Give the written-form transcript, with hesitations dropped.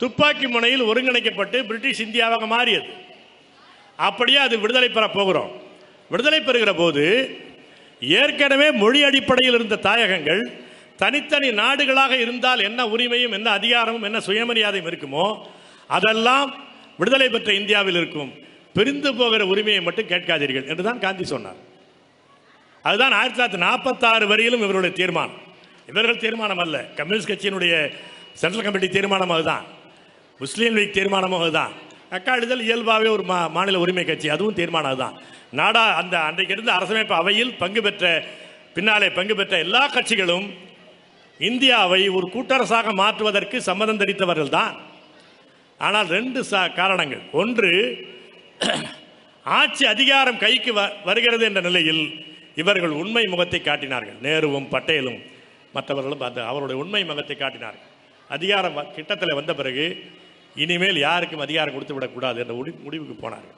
துப்பாக்கி முனையில் ஒருங்கிணைக்கப்பட்டு பிரிட்டிஷ் இந்தியாவாக மாறியது. அப்படியே அது விடுதலை பெற போகிறோம். விடுதலை பெறுகிற போது ஏற்கனவே மொழி அடிப்படையில் இருந்த தாயகங்கள் தனித்தனி நாடுகளாக இருந்தால் என்ன உரிமையும் என்ன அதிகாரமும் என்ன சுயமரியாதையும் இருக்குமோ அதெல்லாம் விடுதலை பெற்ற இந்தியாவில் இருக்கும். பிரிந்து போகிற உரிமையை மட்டும் கேட்காதீர்கள் என்றுதான் காந்தி சொன்னார். அதுதான் 1946 வரையிலும் இவருடைய தீர்மானம். இவர்கள் தீர்மானம் அல்ல, கம்யூனிஸ்ட் கட்சியினுடைய சென்ட்ரல் கமிட்டி தீர்மானம் அதுதான், முஸ்லீம் லீக் தீர்மானமும் அதுதான், அக்காடுதல் இயல்பாகவே ஒரு மாநில உரிமை கட்சி அதுவும் தீர்மானம் அதுதான். நாடா அந்த அன்றைக்கு இருந்த அரசமைப்பு அவையில் பின்னாலே பங்கு பெற்ற எல்லா கட்சிகளும் இந்தியாவை ஒரு கூட்டரசாக மாற்றுவதற்கு சம்மதம் தெரிவித்தவர்கள் தான். ஆனால் 2 காரணங்கள். ஒன்று, ஆட்சி அதிகாரம் கைக்கு வருகிறது என்ற நிலையில் இவர்கள் உண்மை முகத்தை காட்டினார்கள். நேருவும் பட்டேலும் மற்றவர்களும் அவருடைய உண்மை முகத்தை காட்டினார்கள். அதிகாரம் கிட்டத்தில் வந்த பிறகு இனிமேல் யாருக்கும் அதிகாரம் கொடுத்து விடக்கூடாது என்ற முடிவுக்கு போனார்கள்.